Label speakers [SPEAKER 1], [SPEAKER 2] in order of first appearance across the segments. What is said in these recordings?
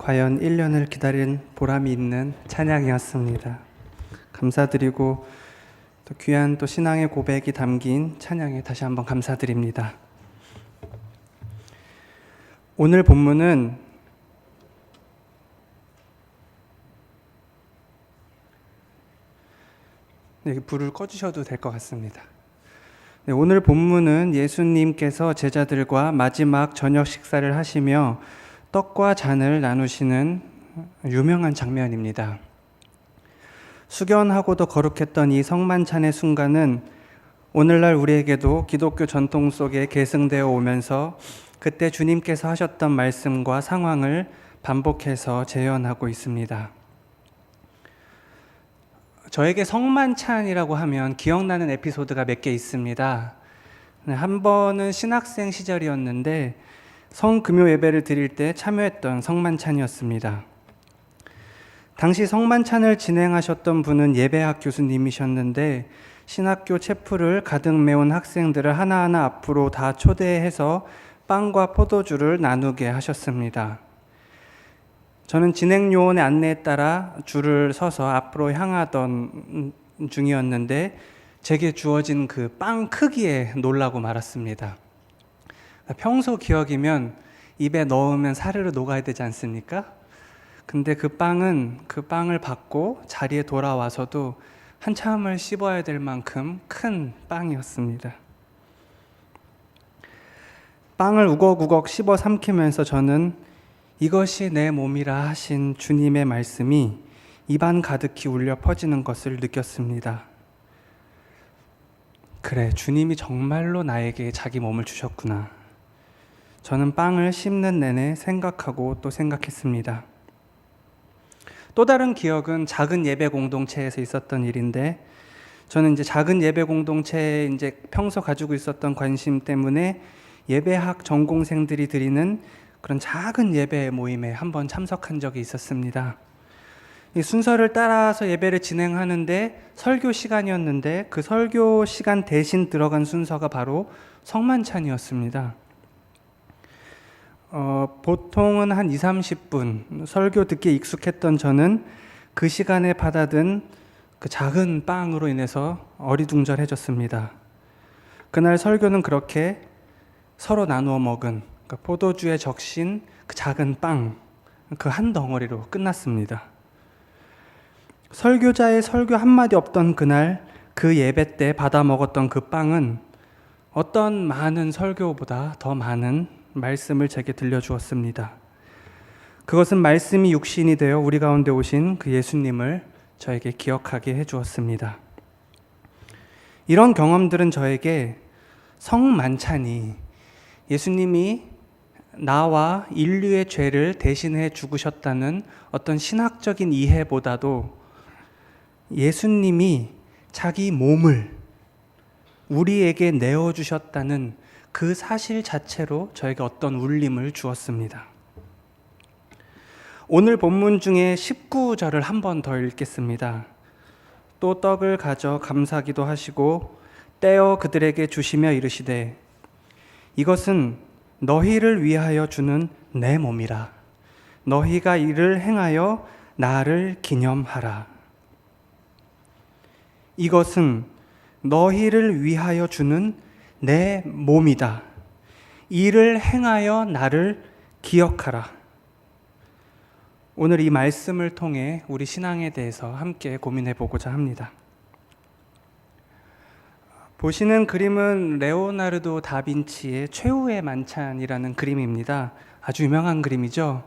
[SPEAKER 1] 과연 1년을 기다린 보람이 있는 찬양이었습니다. 감사드리고 또 귀한 또 신앙의 고백이 담긴 찬양에 다시 한번 감사드립니다. 오늘 본문은 불을 꺼주셔도 될 것 같습니다. 오늘 본문은 예수님께서 제자들과 마지막 저녁 식사를 하시며 떡과 잔을 나누시는 유명한 장면입니다. 숙연하고도 거룩했던 이 성만찬의 순간은 오늘날 우리에게도 기독교 전통 속에 계승되어 오면서 그때 주님께서 하셨던 말씀과 상황을 반복해서 재현하고 있습니다. 저에게 성만찬이라고 하면 기억나는 에피소드가 몇 개 있습니다. 한 번은 신학생 시절이었는데 성금요 예배를 드릴 때 참여했던 성만찬이었습니다. 당시 성만찬을 진행하셨던 분은 예배학 교수님이셨는데 신학교 체프를 가득 메운 학생들을 하나하나 앞으로 다 초대해서 빵과 포도주를 나누게 하셨습니다. 저는 진행 요원의 안내에 따라 줄을 서서 앞으로 향하던 중이었는데 제게 주어진 그 빵 크기에 놀라고 말았습니다. 평소 기억이면 입에 넣으면 사르르 녹아야 되지 않습니까? 근데 그 빵을 받고 자리에 돌아와서도 한참을 씹어야 될 만큼 큰 빵이었습니다. 빵을 우걱우걱 씹어 삼키면서 저는 이것이 내 몸이라 하신 주님의 말씀이 입안 가득히 울려 퍼지는 것을 느꼈습니다. 그래, 주님이 정말로 나에게 자기 몸을 주셨구나. 저는 빵을 씹는 내내 생각하고 또 생각했습니다. 또 다른 기억은 작은 예배 공동체에서 있었던 일인데 저는 이제 작은 예배 공동체에 이제 평소 가지고 있었던 관심 때문에 예배학 전공생들이 드리는 그런 작은 예배 모임에 한번 참석한 적이 있었습니다. 이 순서를 따라서 예배를 진행하는데 설교 시간이었는데 그 설교 시간 대신 들어간 순서가 바로 성만찬이었습니다. 보통은 한 20-30분 설교 듣기에 익숙했던 저는 그 시간에 받아든 그 작은 빵으로 인해서 어리둥절해졌습니다. 그날 설교는 그렇게 서로 나누어 먹은 포도주에 적신 그 작은 빵, 그 한 덩어리로 끝났습니다. 설교자의 설교 한마디 없던 그날 그 예배 때 받아 먹었던 그 빵은 어떤 많은 설교보다 더 많은 말씀을 제게 들려주었습니다. 그것은 말씀이 육신이 되어 우리 가운데 오신 그 예수님을 저에게 기억하게 해주었습니다. 이런 경험들은 저에게 성만찬이 예수님이 나와 인류의 죄를 대신해 죽으셨다는 어떤 신학적인 이해보다도 예수님이 자기 몸을 우리에게 내어주셨다는 그 사실 자체로 저에게 어떤 울림을 주었습니다. 오늘 본문 중에 19절을 한 번 더 읽겠습니다. 또 떡을 가져 감사기도 하시고 떼어 그들에게 주시며 이르시되 이것은 너희를 위하여 주는 내 몸이라. 너희가 이를 행하여 나를 기념하라. 이것은 너희를 위하여 주는 내 몸이다. 이를 행하여 나를 기억하라. 오늘 이 말씀을 통해 우리 신앙에 대해서 함께 고민해 보고자 합니다. 보시는 그림은 레오나르도 다빈치의 최후의 만찬이라는 그림입니다. 아주 유명한 그림이죠.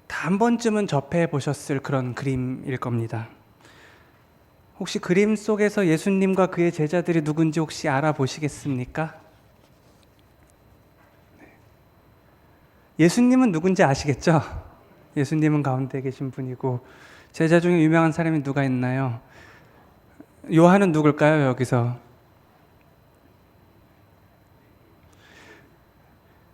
[SPEAKER 1] 다 한 번쯤은 접해 보셨을 그런 그림일 겁니다. 혹시 그림 속에서 예수님과 그의 제자들이 누군지 혹시 알아보시겠습니까? 예수님은 누군지 아시겠죠? 예수님은 가운데 계신 분이고 제자 중에 유명한 사람이 누가 있나요? 요한은 누굴까요, 여기서?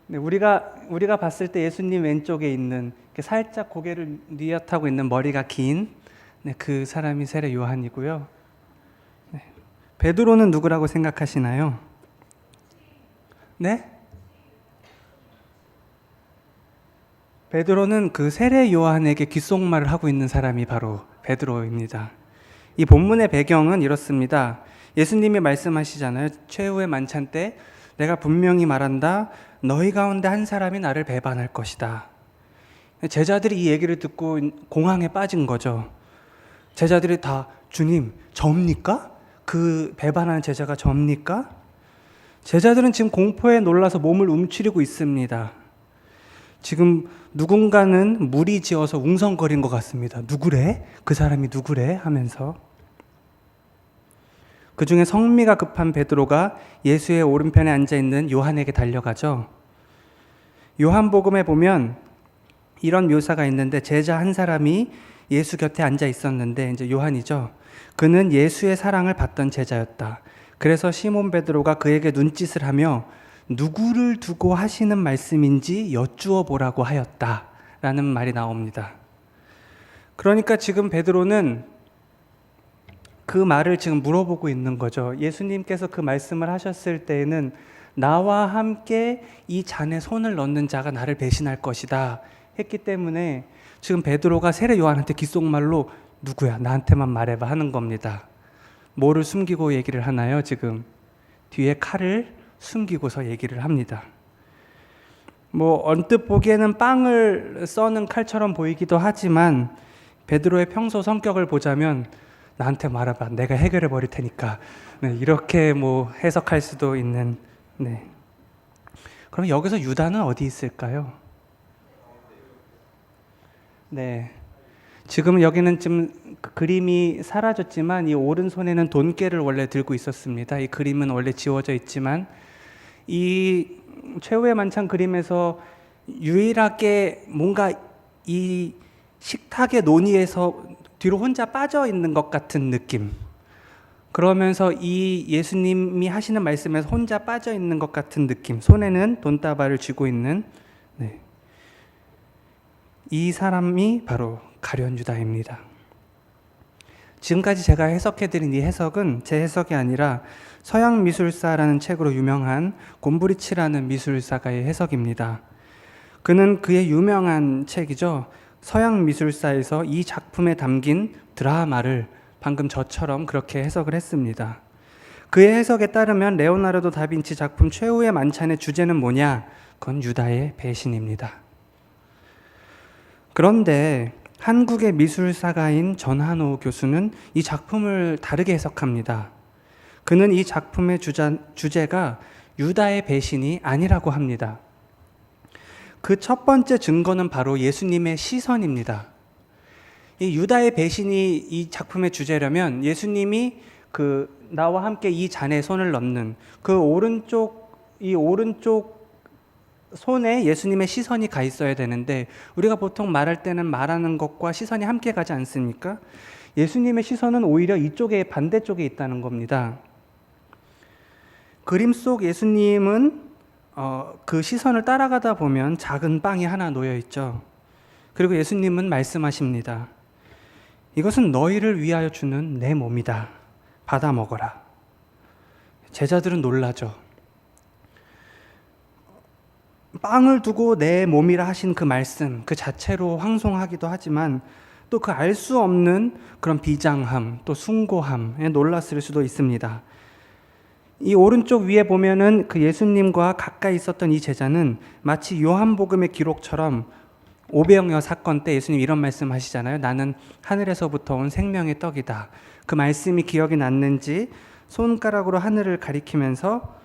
[SPEAKER 1] 네, 우리가 봤을 때 예수님 왼쪽에 있는 살짝 고개를 뉘엿하고 있는 머리가 긴 그 사람이 세례 요한이고요. 베드로는 누구라고 생각하시나요? 네? 베드로는 그 세례 요한에게 귓속말을 하고 있는 사람이 바로 베드로입니다. 이 본문의 배경은 이렇습니다. 예수님이 말씀하시잖아요. 최후의 만찬 때 내가 분명히 말한다. 너희 가운데 한 사람이 나를 배반할 것이다. 제자들이 이 얘기를 듣고 공황에 빠진 거죠. 제자들이 다 주님, 접니까? 그 배반하는 제자가 접니까? 제자들은 지금 공포에 놀라서 몸을 움츠리고 있습니다. 지금 누군가는 무리 지어서 웅성거린 것 같습니다. 누구래? 그 사람이 누구래? 하면서. 그 중에 성미가 급한 베드로가 예수의 오른편에 앉아있는 요한에게 달려가죠. 요한복음에 보면 이런 묘사가 있는데 제자 한 사람이 예수 곁에 앉아 있었는데 이제 요한이죠. 그는 예수의 사랑을 받던 제자였다. 그래서 시몬 베드로가 그에게 눈짓을 하며 누구를 두고 하시는 말씀인지 여쭈어 보라고 하였다라는 말이 나옵니다. 그러니까 지금 베드로는 그 말을 지금 물어보고 있는 거죠. 예수님께서 그 말씀을 하셨을 때에는 나와 함께 이 잔에 손을 넣는 자가 나를 배신할 것이다 했기 때문에 지금 베드로가 세례 요한한테 귓속말로 누구야? 나한테만 말해봐 하는 겁니다. 뭐를 숨기고 얘기를 하나요? 지금 뒤에 칼을 숨기고서 얘기를 합니다. 뭐 언뜻 보기에는 빵을 써는 칼처럼 보이기도 하지만 베드로의 평소 성격을 보자면 나한테 말해봐, 내가 해결해 버릴 테니까, 네, 이렇게 뭐 해석할 수도 있는. 네. 그럼 여기서 유다는 어디 있을까요? 네. 지금 여기는 지금 그림이 사라졌지만 이 오른손에는 돈깨를 원래 들고 있었습니다. 이 그림은 원래 지워져 있지만 이 최후의 만찬 그림에서 유일하게 뭔가 이 식탁의 논의에서 뒤로 혼자 빠져 있는 것 같은 느낌. 그러면서 이 예수님이 하시는 말씀에서 혼자 빠져 있는 것 같은 느낌. 손에는 돈다발을 쥐고 있는, 네. 이 사람이 바로 가룟 유다입니다. 지금까지 제가 해석해드린 이 해석은 제 해석이 아니라 서양 미술사라는 책으로 유명한 곰브리치라는 미술사가의 해석입니다. 그는 그의 유명한 책이죠. 서양 미술사에서 이 작품에 담긴 드라마를 방금 저처럼 그렇게 해석을 했습니다. 그의 해석에 따르면 레오나르도 다빈치 작품 최후의 만찬의 주제는 뭐냐? 그건 유다의 배신입니다. 그런데 한국의 미술사가인 전한호 교수는 이 작품을 다르게 해석합니다. 그는 이 작품의 주제가 유다의 배신이 아니라고 합니다. 그 첫 번째 증거는 바로 예수님의 시선입니다. 이 유다의 배신이 이 작품의 주제라면 예수님이 나와 함께 이 잔에 손을 넣는 이 오른쪽 손에 예수님의 시선이 가 있어야 되는데 우리가 보통 말할 때는 말하는 것과 시선이 함께 가지 않습니까? 예수님의 시선은 오히려 이쪽에 반대쪽에 있다는 겁니다. 그림 속 예수님은 그 시선을 따라가다 보면 작은 빵이 하나 놓여 있죠. 그리고 예수님은 말씀하십니다. 이것은 너희를 위하여 주는 내 몸이다. 받아 먹어라. 제자들은 놀라죠. 빵을 두고 내 몸이라 하신 그 말씀 그 자체로 황송하기도 하지만 또 그 알 수 없는 그런 비장함 또 숭고함에 놀랐을 수도 있습니다. 이 오른쪽 위에 보면은 그 예수님과 가까이 있었던 이 제자는 마치 요한복음의 기록처럼 오병이어 사건 때 예수님 이런 말씀 하시잖아요. 나는 하늘에서부터 온 생명의 떡이다. 그 말씀이 기억이 났는지 손가락으로 하늘을 가리키면서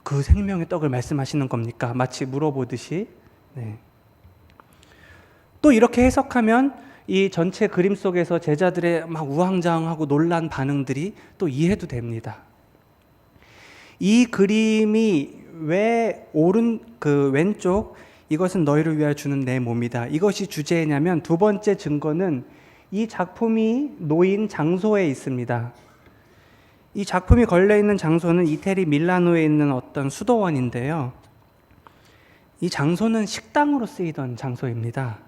[SPEAKER 1] 그 생명의 떡을 말씀하시는 겁니까? 마치 물어보듯이. 네. 또 이렇게 해석하면 이 전체 그림 속에서 제자들의 막 우왕좌왕하고 놀란 반응들이 또 이해도 됩니다. 이 그림이 왜 왼쪽 이것은 너희를 위하여 주는 내 몸이다. 이것이 주제냐면 두 번째 증거는 이 작품이 놓인 장소에 있습니다. 이 작품이 걸려있는 장소는 이태리 밀라노에 있는 어떤 수도원인데요. 이 장소는 식당으로 쓰이던 장소입니다.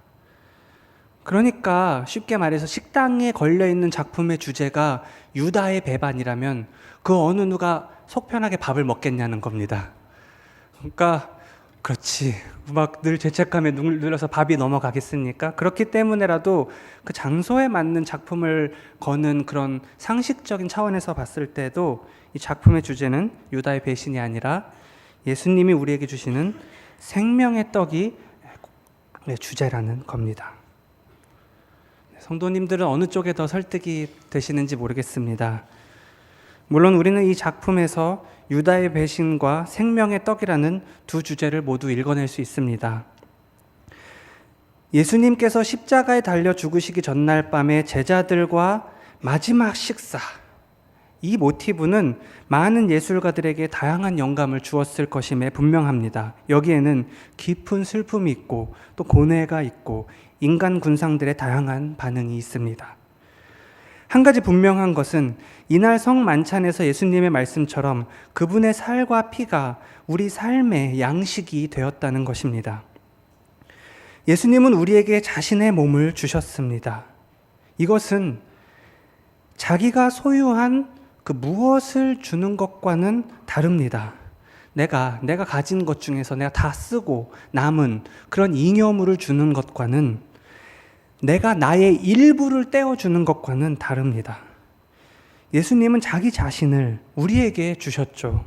[SPEAKER 1] 그러니까 쉽게 말해서 식당에 걸려있는 작품의 주제가 유다의 배반이라면 그 어느 누가 속 편하게 밥을 먹겠냐는 겁니다. 그러니까 그렇지. 막 늘 죄책감에 눌려서 밥이 넘어가겠습니까? 그렇기 때문에라도 그 장소에 맞는 작품을 거는 그런 상식적인 차원에서 봤을 때도 이 작품의 주제는 유다의 배신이 아니라 예수님이 우리에게 주시는 생명의 떡이 주제라는 겁니다. 성도님들은 어느 쪽에 더 설득이 되시는지 모르겠습니다. 물론 우리는 이 작품에서 유다의 배신과 생명의 떡이라는 두 주제를 모두 읽어낼 수 있습니다. 예수님께서 십자가에 달려 죽으시기 전날 밤에 제자들과 마지막 식사, 이 모티브는 많은 예술가들에게 다양한 영감을 주었을 것임에 분명합니다. 여기에는 깊은 슬픔이 있고 또 고뇌가 있고 인간 군상들의 다양한 반응이 있습니다. 한 가지 분명한 것은 이날 성만찬에서 예수님의 말씀처럼 그분의 살과 피가 우리 삶의 양식이 되었다는 것입니다. 예수님은 우리에게 자신의 몸을 주셨습니다. 이것은 자기가 소유한 그 무엇을 주는 것과는 다릅니다. 내가 가진 것 중에서 내가 다 쓰고 남은 그런 잉여물을 주는 것과는, 내가 나의 일부를 떼어주는 것과는 다릅니다. 예수님은 자기 자신을 우리에게 주셨죠.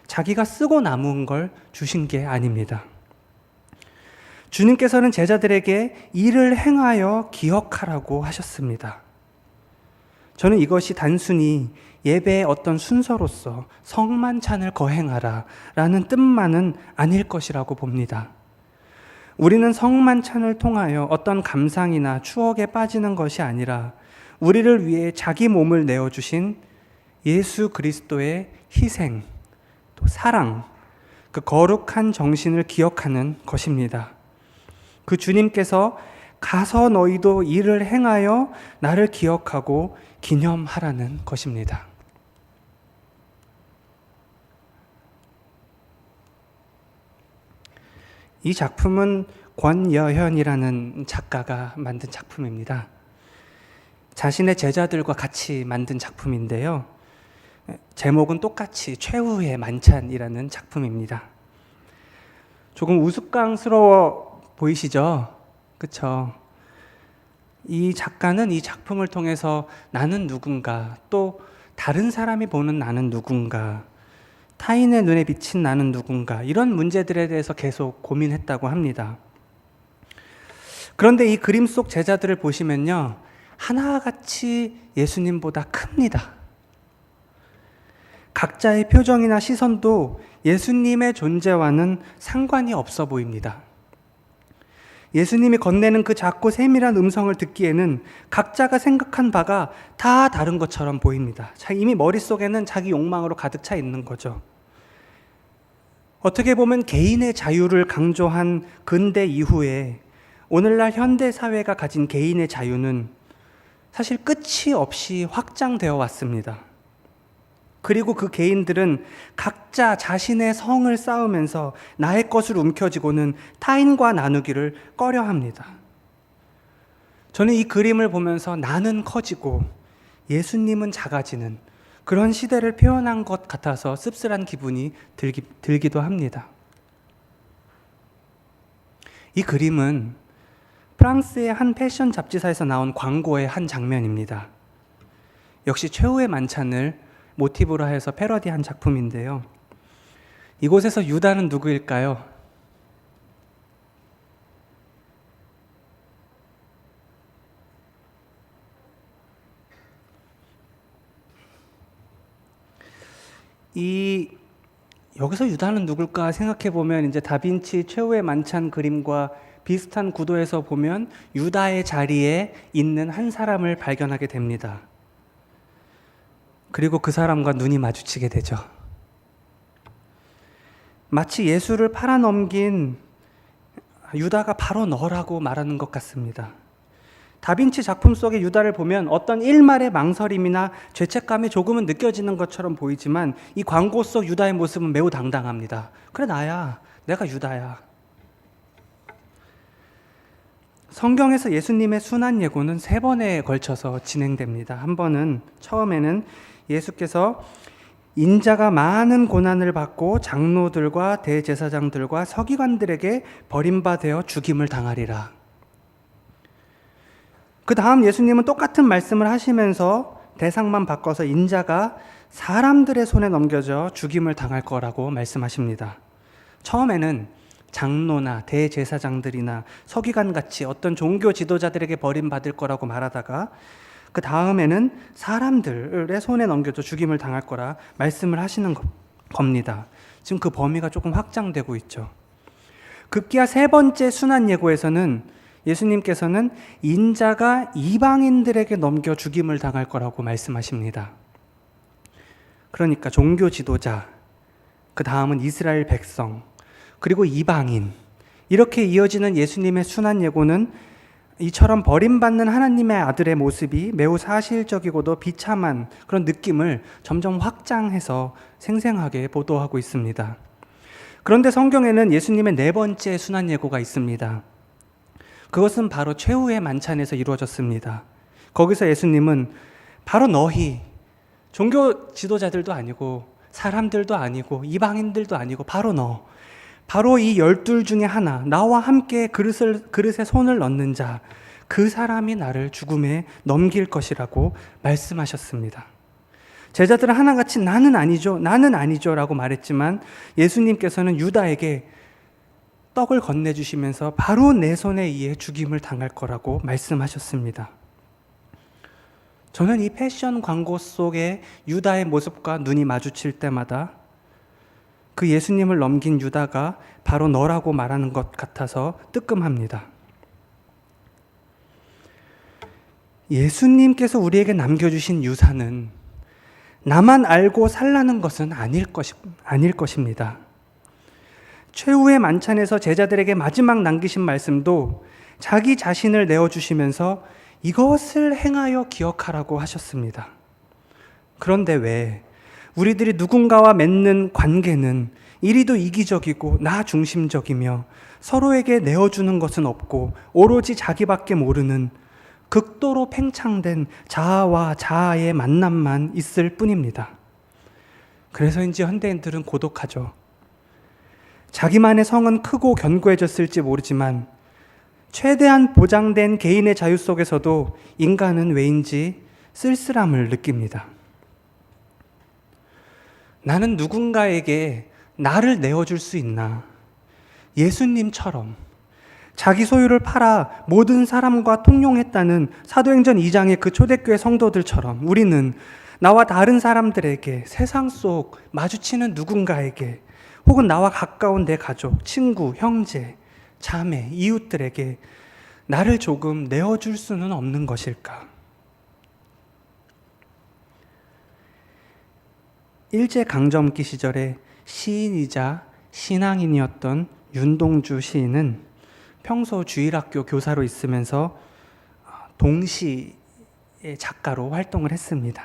[SPEAKER 1] 자기가 쓰고 남은 걸 주신 게 아닙니다. 주님께서는 제자들에게 이를 행하여 기억하라고 하셨습니다. 저는 이것이 단순히 예배의 어떤 순서로서 성만찬을 거행하라 라는 뜻만은 아닐 것이라고 봅니다. 우리는 성만찬을 통하여 어떤 감상이나 추억에 빠지는 것이 아니라 우리를 위해 자기 몸을 내어주신 예수 그리스도의 희생, 또 사랑, 그 거룩한 정신을 기억하는 것입니다. 그 주님께서 가서 너희도 이를 행하여 나를 기억하고 기념하라는 것입니다. 이 작품은 권여현이라는 작가가 만든 작품입니다. 자신의 제자들과 같이 만든 작품인데요. 제목은 똑같이 최후의 만찬이라는 작품입니다. 조금 우스꽝스러워 보이시죠? 그렇죠? 이 작가는 이 작품을 통해서 나는 누군가, 또 다른 사람이 보는 나는 누군가, 타인의 눈에 비친 나는 누군가, 이런 문제들에 대해서 계속 고민했다고 합니다. 그런데 이 그림 속 제자들을 보시면요, 하나같이 예수님보다 큽니다. 각자의 표정이나 시선도 예수님의 존재와는 상관이 없어 보입니다. 예수님이 건네는 그 작고 세밀한 음성을 듣기에는 각자가 생각한 바가 다 다른 것처럼 보입니다. 이미 머릿속에는 자기 욕망으로 가득 차 있는 거죠. 어떻게 보면 개인의 자유를 강조한 근대 이후에 오늘날 현대 사회가 가진 개인의 자유는 사실 끝이 없이 확장되어 왔습니다. 그리고 그 개인들은 각자 자신의 성을 쌓으면서 나의 것을 움켜쥐고는 타인과 나누기를 꺼려합니다. 저는 이 그림을 보면서 나는 커지고 예수님은 작아지는 그런 시대를 표현한 것 같아서 씁쓸한 기분이 들기도 합니다. 이 그림은 프랑스의 한 패션 잡지사에서 나온 광고의 한 장면입니다. 역시 최후의 만찬을 모티브로 해서 패러디한 작품인데요. 이곳에서 유다는 누구일까요? 여기서 유다는 누굴까 생각해 보면 이제 다빈치 최후의 만찬 그림과 비슷한 구도에서 보면 유다의 자리에 있는 한 사람을 발견하게 됩니다. 그리고 그 사람과 눈이 마주치게 되죠. 마치 예수를 팔아넘긴 유다가 바로 너라고 말하는 것 같습니다. 다빈치 작품 속의 유다를 보면 어떤 일말의 망설임이나 죄책감이 조금은 느껴지는 것처럼 보이지만 이 광고 속 유다의 모습은 매우 당당합니다. 그래, 나야. 내가 유다야. 성경에서 예수님의 순환 예고는 3번에 걸쳐서 진행됩니다. 한 번은 처음에는 예수께서 인자가 많은 고난을 받고 장로들과 대제사장들과 서기관들에게 버림받아 죽임을 당하리라. 그 다음 예수님은 똑같은 말씀을 하시면서 대상만 바꿔서 인자가 사람들의 손에 넘겨져 죽임을 당할 거라고 말씀하십니다. 처음에는 장로나 대제사장들이나 서기관같이 어떤 종교 지도자들에게 버림받을 거라고 말하다가 그 다음에는 사람들의 손에 넘겨져 죽임을 당할 거라 말씀을 하시는 겁니다. 지금 그 범위가 조금 확장되고 있죠. 급기야 세 번째 순환 예고에서는 예수님께서는 인자가 이방인들에게 넘겨 죽임을 당할 거라고 말씀하십니다. 그러니까 종교 지도자, 그 다음은 이스라엘 백성, 그리고 이방인, 이렇게 이어지는 예수님의 순환 예고는 이처럼 버림받는 하나님의 아들의 모습이 매우 사실적이고도 비참한 그런 느낌을 점점 확장해서 생생하게 보도하고 있습니다. 그런데 성경에는 예수님의 네 번째 순환 예고가 있습니다. 그것은 바로 최후의 만찬에서 이루어졌습니다. 거기서 예수님은 바로 너희, 종교 지도자들도 아니고 사람들도 아니고 이방인들도 아니고 바로 이 12 중에 하나, 나와 함께 그릇에 손을 넣는 자, 그 사람이 나를 죽음에 넘길 것이라고 말씀하셨습니다. 제자들은 하나같이 나는 아니죠 라고 말했지만 예수님께서는 유다에게 떡을 건네주시면서 바로 내 손에 의해 죽임을 당할 거라고 말씀하셨습니다. 저는 이 패션 광고 속에 유다의 모습과 눈이 마주칠 때마다 그 예수님을 넘긴 유다가 바로 너라고 말하는 것 같아서 뜨끔합니다. 예수님께서 우리에게 남겨주신 유산은 나만 알고 살라는 것은 아닐 것입니다. 최후의 만찬에서 제자들에게 마지막 남기신 말씀도 자기 자신을 내어주시면서 이것을 행하여 기억하라고 하셨습니다. 그런데 왜 우리들이 누군가와 맺는 관계는 이리도 이기적이고 나 중심적이며 서로에게 내어주는 것은 없고 오로지 자기밖에 모르는 극도로 팽창된 자아와 자아의 만남만 있을 뿐입니다. 그래서인지 현대인들은 고독하죠. 자기만의 성은 크고 견고해졌을지 모르지만 최대한 보장된 개인의 자유 속에서도 인간은 왜인지 쓸쓸함을 느낍니다. 나는 누군가에게 나를 내어줄 수 있나? 예수님처럼 자기 소유를 팔아 모든 사람과 통용했다는 사도행전 2장의 그 초대교회 성도들처럼 우리는 나와 다른 사람들에게, 세상 속 마주치는 누군가에게, 혹은 나와 가까운 내 가족, 친구, 형제, 자매, 이웃들에게 나를 조금 내어줄 수는 없는 것일까? 일제강점기 시절에 시인이자 신앙인이었던 윤동주 시인은 평소 주일학교 교사로 있으면서 동시의 작가로 활동을 했습니다.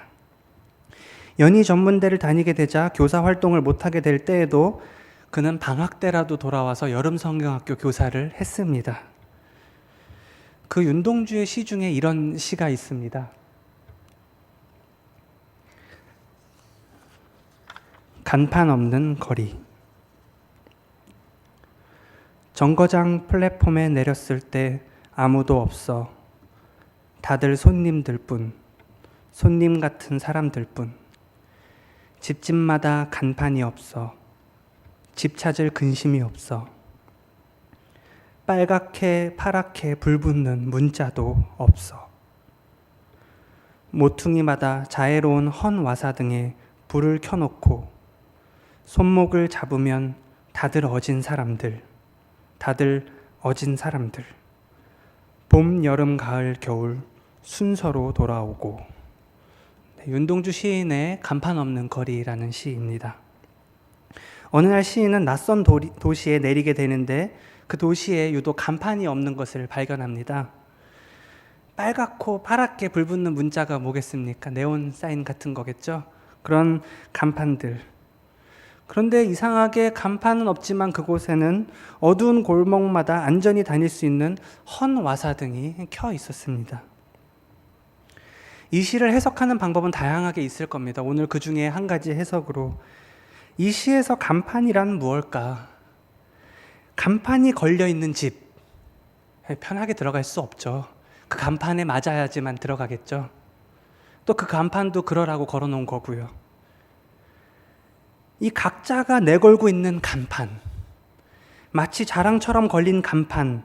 [SPEAKER 1] 연희 전문대를 다니게 되자 교사 활동을 못하게 될 때에도 그는 방학 때라도 돌아와서 여름성경학교 교사를 했습니다. 그 윤동주의 시 중에 이런 시가 있습니다. 간판 없는 거리. 정거장 플랫폼에 내렸을 때 아무도 없어. 다들 손님들 뿐, 손님 같은 사람들 뿐. 집집마다 간판이 없어. 집 찾을 근심이 없어. 빨갛게 파랗게 불 붙는 문자도 없어. 모퉁이마다 자애로운 헌 와사 등에 불을 켜놓고 손목을 잡으면 다들 어진 사람들, 다들 어진 사람들. 봄, 여름, 가을, 겨울 순서로 돌아오고. 윤동주 시인의 간판 없는 거리라는 시입니다. 어느 날 시인은 낯선 도시에 내리게 되는데 그 도시에 유독 간판이 없는 것을 발견합니다. 빨갛고 파랗게 불붙는 문자가 뭐겠습니까? 네온 사인 같은 거겠죠? 그런 간판들. 그런데 이상하게 간판은 없지만 그곳에는 어두운 골목마다 안전히 다닐 수 있는 헌 와사등이 켜 있었습니다. 이 시를 해석하는 방법은 다양하게 있을 겁니다. 오늘 그 중에 한 가지 해석으로 이 시에서 간판이란 무엇일까? 간판이 걸려있는 집, 편하게 들어갈 수 없죠. 그 간판에 맞아야지만 들어가겠죠. 또 그 간판도 그러라고 걸어놓은 거고요. 이 각자가 내걸고 있는 간판, 마치 자랑처럼 걸린 간판,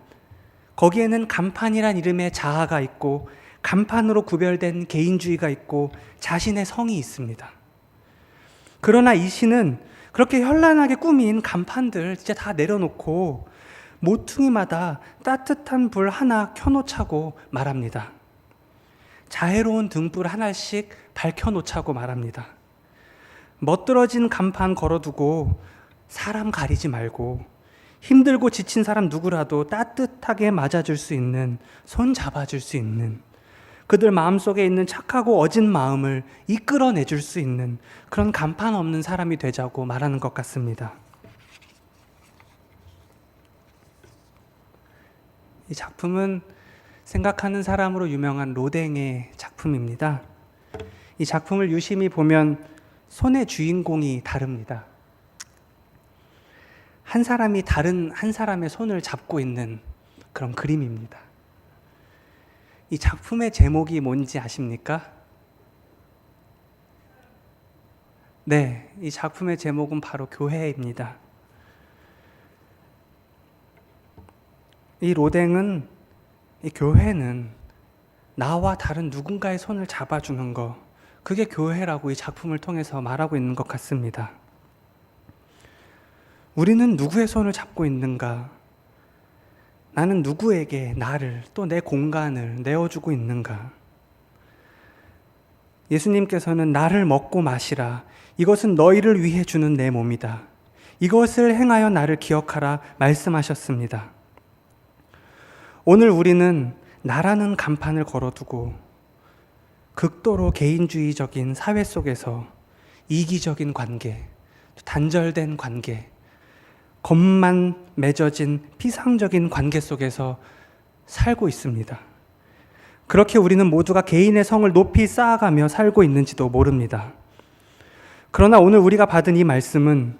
[SPEAKER 1] 거기에는 간판이란 이름의 자아가 있고 간판으로 구별된 개인주의가 있고 자신의 성이 있습니다. 그러나 이 시는 그렇게 현란하게 꾸민 간판들 진짜 다 내려놓고 모퉁이마다 따뜻한 불 하나 켜놓자고 말합니다. 자애로운 등불 하나씩 밝혀놓자고 말합니다. 멋들어진 간판 걸어두고 사람 가리지 말고 힘들고 지친 사람 누구라도 따뜻하게 맞아줄 수 있는, 손 잡아줄 수 있는, 그들 마음속에 있는 착하고 어진 마음을 이끌어내줄 수 있는 그런 간판 없는 사람이 되자고 말하는 것 같습니다. 이 작품은 생각하는 사람으로 유명한 로댕의 작품입니다. 이 작품을 유심히 보면 손의 주인공이 다릅니다. 한 사람이 다른 한 사람의 손을 잡고 있는 그런 그림입니다. 이 작품의 제목이 뭔지 아십니까? 네, 이 작품의 제목은 바로 교회입니다. 이 로댕은, 이 교회는 나와 다른 누군가의 손을 잡아주는 거, 그게 교회라고 이 작품을 통해서 말하고 있는 것 같습니다. 우리는 누구의 손을 잡고 있는가? 나는 누구에게 나를, 또 내 공간을 내어주고 있는가? 예수님께서는 나를 먹고 마시라. 이것은 너희를 위해 주는 내 몸이다. 이것을 행하여 나를 기억하라 말씀하셨습니다. 오늘 우리는 나라는 간판을 걸어두고 극도로 개인주의적인 사회 속에서 이기적인 관계, 단절된 관계, 겁만 맺어진 피상적인 관계 속에서 살고 있습니다. 그렇게 우리는 모두가 개인의 성을 높이 쌓아가며 살고 있는지도 모릅니다. 그러나 오늘 우리가 받은 이 말씀은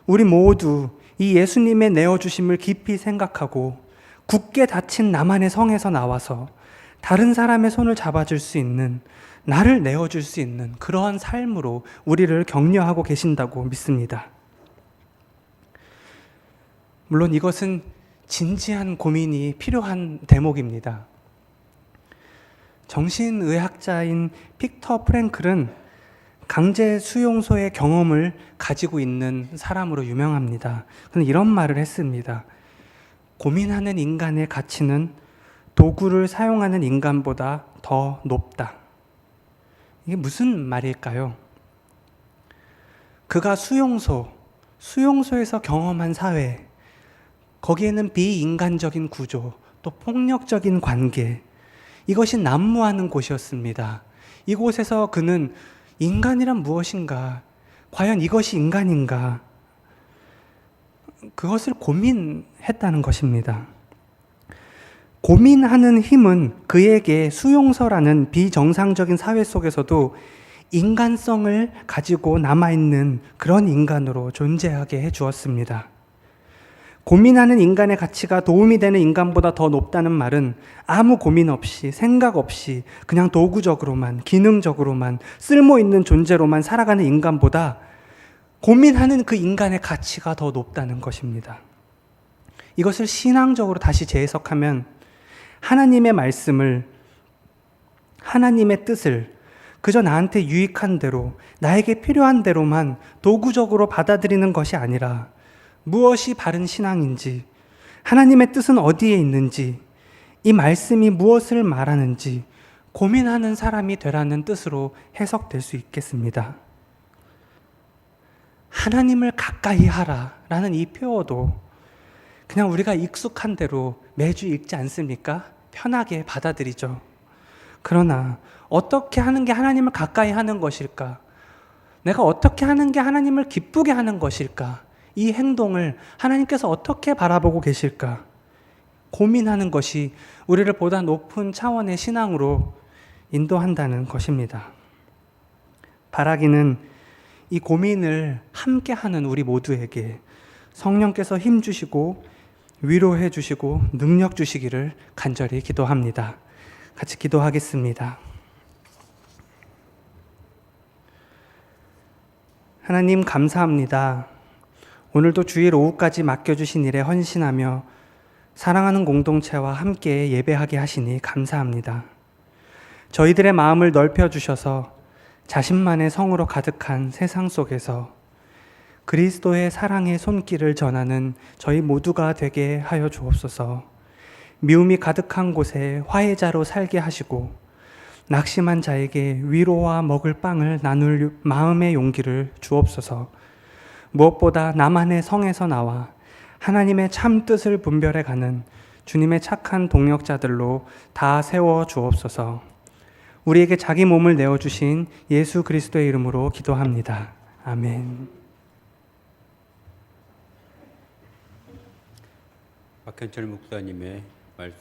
[SPEAKER 1] 우리 모두 이 예수님의 내어주심을 깊이 생각하고 굳게 닫힌 나만의 성에서 나와서 다른 사람의 손을 잡아줄 수 있는, 나를 내어줄 수 있는 그러한 삶으로 우리를 격려하고 계신다고 믿습니다. 물론 이것은 진지한 고민이 필요한 대목입니다. 정신의학자인 빅터 프랭클은 강제 수용소의 경험을 가지고 있는 사람으로 유명합니다. 그는 이런 말을 했습니다. 고민하는 인간의 가치는 도구를 사용하는 인간보다 더 높다. 이게 무슨 말일까요? 그가 수용소에서 경험한 사회, 거기에는 비인간적인 구조, 또 폭력적인 관계, 이것이 난무하는 곳이었습니다. 이곳에서 그는 인간이란 무엇인가? 과연 이것이 인간인가? 그것을 고민했다는 것입니다. 고민하는 힘은 그에게 수용소라는 비정상적인 사회 속에서도 인간성을 가지고 남아있는 그런 인간으로 존재하게 해주었습니다. 고민하는 인간의 가치가 도움이 되는 인간보다 더 높다는 말은 아무 고민 없이, 생각 없이 그냥 도구적으로만, 기능적으로만, 쓸모있는 존재로만 살아가는 인간보다 고민하는 그 인간의 가치가 더 높다는 것입니다. 이것을 신앙적으로 다시 재해석하면 하나님의 말씀을, 하나님의 뜻을 그저 나한테 유익한 대로, 나에게 필요한 대로만 도구적으로 받아들이는 것이 아니라 무엇이 바른 신앙인지, 하나님의 뜻은 어디에 있는지, 이 말씀이 무엇을 말하는지 고민하는 사람이 되라는 뜻으로 해석될 수 있겠습니다. 하나님을 가까이 하라 라는 이 표어도 그냥 우리가 익숙한 대로 매주 읽지 않습니까? 편하게 받아들이죠. 그러나 어떻게 하는 게 하나님을 가까이 하는 것일까? 내가 어떻게 하는 게 하나님을 기쁘게 하는 것일까? 이 행동을 하나님께서 어떻게 바라보고 계실까? 고민하는 것이 우리를 보다 높은 차원의 신앙으로 인도한다는 것입니다. 바라기는 이 고민을 함께하는 우리 모두에게 성령께서 힘 주시고 위로해 주시고 능력 주시기를 간절히 기도합니다. 같이 기도하겠습니다. 하나님 감사합니다. 오늘도 주일 오후까지 맡겨주신 일에 헌신하며 사랑하는 공동체와 함께 예배하게 하시니 감사합니다. 저희들의 마음을 넓혀주셔서 자신만의 성으로 가득한 세상 속에서 그리스도의 사랑의 손길을 전하는 저희 모두가 되게 하여 주옵소서. 미움이 가득한 곳에 화해자로 살게 하시고 낙심한 자에게 위로와 먹을 빵을 나눌 마음의 용기를 주옵소서. 무엇보다 나만의 성에서 나와 하나님의 참 뜻을 분별해 가는 주님의 착한 동역자들로 다 세워 주옵소서. 우리에게 자기 몸을 내어주신 예수 그리스도의 이름으로 기도합니다. 아멘.
[SPEAKER 2] 박현철 목사님의